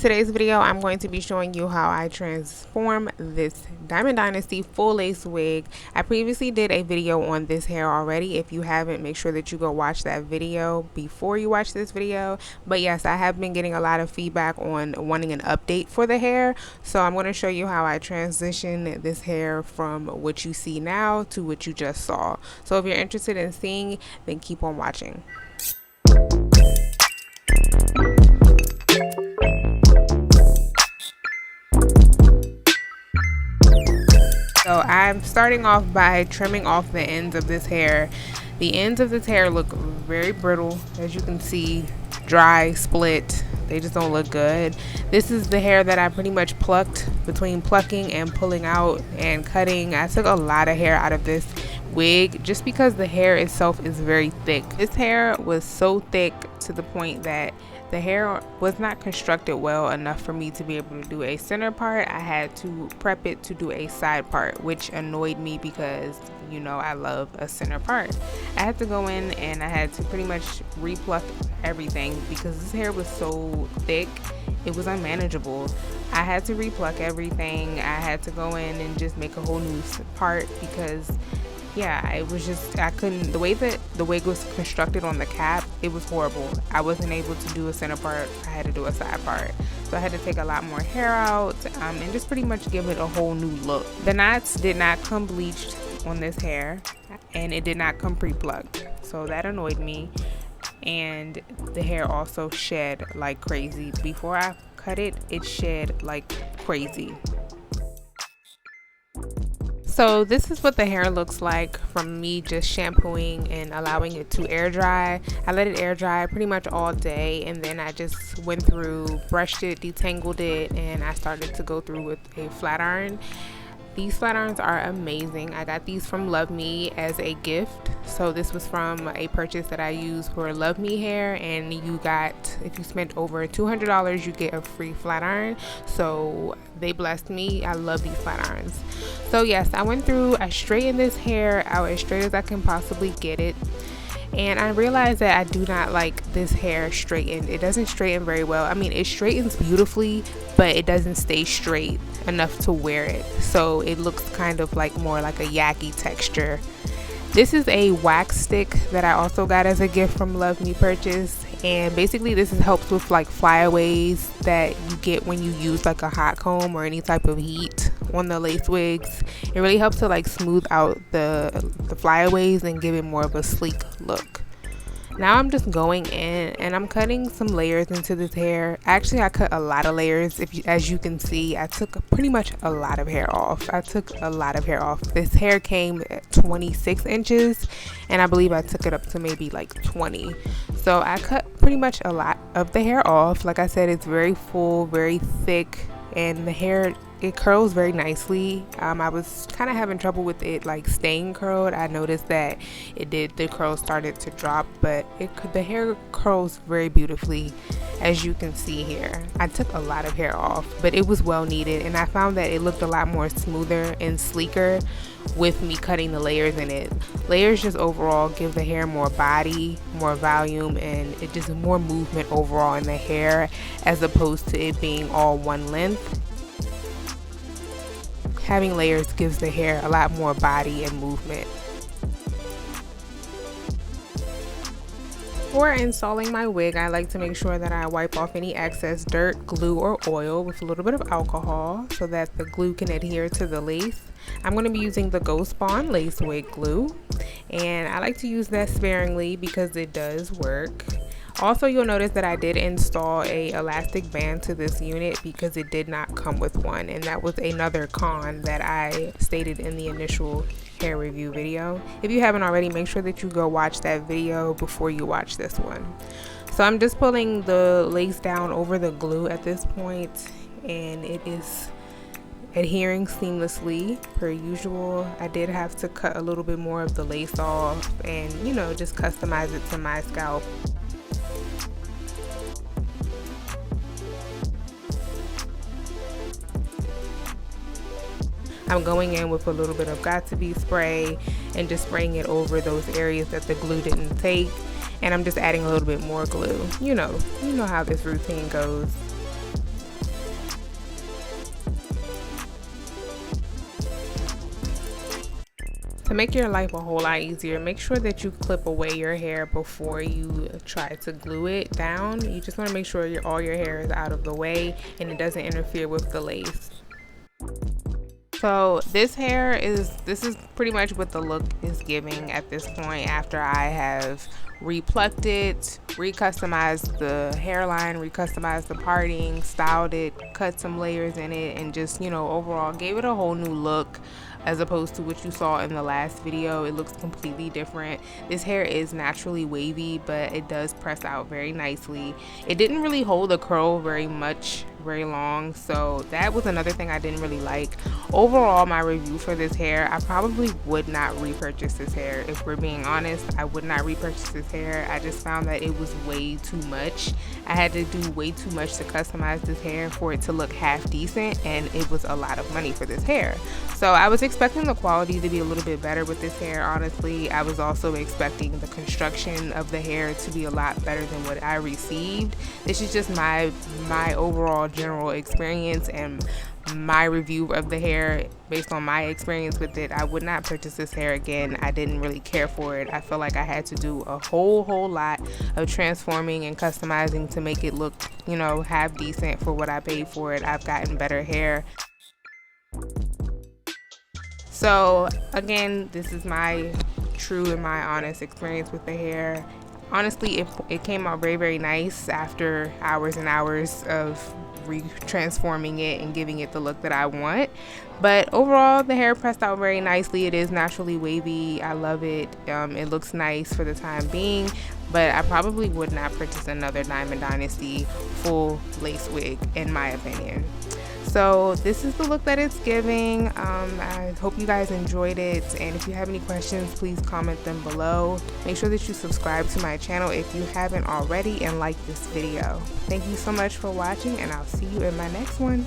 Today's video, I'm going to be showing you how I transform this Diamond Dynasty full lace wig. I previously did a video on this hair already. If you haven't, make sure that you go watch that video before you watch this video. But yes, I have been getting a lot of feedback on wanting an update for the hair. So I'm going to show you how I transition this hair from what you see now to what you just saw. So if you're interested in seeing, then keep on watching. So I'm starting off by trimming off the ends of this hair. The ends of this hair look very brittle, as you can see, dry, split. They just don't look good. This is the hair that I pretty much plucked between plucking and pulling out and cutting. I took a lot of hair out of this wig just because the hair itself is very thick. This hair was so thick to the point that the hair was not constructed well enough for me to be able to do a center part. I had to prep it to do a side part, which annoyed me because, you know, I love a center part. I had to go in and I had to pretty much repluck everything because this hair was so thick, it was unmanageable. I had to repluck everything. I had to go in and just make a whole new part because yeah, it was just, I couldn't, the way that the wig was constructed on the cap, it was horrible. I wasn't able to do a center part. I had to do a side part. So I had to take a lot more hair out and just pretty much give it a whole new look. The knots did not come bleached on this hair and it did not come pre-plucked. So that annoyed me. And the hair also shed like crazy. Before I cut it, it shed like crazy. So this is what the hair looks like from me just shampooing and allowing it to air dry. I let it air dry pretty much all day, and then I just went through, brushed it, detangled it, and I started to go through with a flat iron. These flat irons are amazing. I got these from Love Me as a gift. So this was from a purchase that I used for Love Me hair, and you got, if you spent over $200, you get a free flat iron. So they blessed me. I love these flat irons. So yes, I went through, I straightened this hair out as straight as I can possibly get it. And I realized that I do not like this hair straightened. It doesn't straighten very well. I mean, it straightens beautifully, but it doesn't stay straight enough to wear it. So it looks kind of like more like a yucky texture. This is a wax stick that I also got as a gift from Love Me purchase. And basically this helps with like flyaways that you get when you use like a hot comb or any type of heat on the lace wigs. It really helps to like smooth out the flyaways and give it more of a sleek look. Now I'm just going in and I'm cutting some layers into this hair. Actually, I cut a lot of layers. As you can see, I took pretty much a lot of hair off. This hair came at 26 inches and I believe I took it up to maybe like 20. So I cut pretty much a lot of the hair off. Like I said, it's very full, very thick, and the hair, it curls very nicely. I was kind of having trouble with it like staying curled. I noticed that the curls started to drop, but the hair curls very beautifully, as you can see here. I took a lot of hair off, but it was well needed, and I found that it looked a lot more smoother and sleeker with me cutting the layers in it. Layers just overall give the hair more body, more volume, and it just more movement overall in the hair as opposed to it being all one length. Having layers gives the hair a lot more body and movement. Before installing my wig, I like to make sure that I wipe off any excess dirt, glue, or oil with a little bit of alcohol so that the glue can adhere to the lace. I'm going to be using the Ghost Bond Lace Wig Glue, and I like to use that sparingly because it does work. Also, you'll notice that I did install a elastic band to this unit because it did not come with one, and that was another con that I stated in the initial hair review video. If you haven't already, make sure that you go watch that video before you watch this one. So I'm just pulling the lace down over the glue at this point, and it is adhering seamlessly per usual. I did have to cut a little bit more of the lace off and, you know, just customize it to my scalp. I'm going in with a little bit of Got2b spray and just spraying it over those areas that the glue didn't take, and I'm just adding a little bit more glue. You know how this routine goes. To make your life a whole lot easier, make sure that you clip away your hair before you try to glue it down. You just want to make sure all your hair is out of the way and it doesn't interfere with the lace. So this is pretty much what the look is giving at this point after I have replucked it, recustomized the hairline, recustomized the parting, styled it, cut some layers in it, and just, you know, overall gave it a whole new look. As opposed to what you saw in the last video, it looks completely different. This hair is naturally wavy, but it does press out very nicely. It didn't really hold the curl very long, so that was another thing I didn't really like. Overall, my review for this hair, I probably would not repurchase this hair. If we're being honest, I would not repurchase this hair. I just found that it was way too much. I had to do way too much to customize this hair for it to look half decent, and it was a lot of money for this hair. So I was expecting the quality to be a little bit better with this hair, honestly. I was also expecting the construction of the hair to be a lot better than what I received. This is just my overall general experience and my review of the hair based on my experience with it. I would not purchase this hair again. I didn't really care for it. I feel like I had to do a whole lot of transforming and customizing to make it look, you know, half decent for what I paid for it. I've gotten better hair. So again, this is my true and my honest experience with the hair. Honestly, it came out very nice after hours and hours of transforming it and giving it the look that I want. But overall, the hair pressed out very nicely. It is naturally wavy. I love it. It looks nice for the time being, but I probably would not purchase another Diamond Dynasty full lace wig in my opinion. So this is the look that it's giving. I hope you guys enjoyed it, and if you have any questions, please comment them below. Make sure that you subscribe to my channel if you haven't already, and like this video. Thank you so much for watching, and I'll see you in my next one.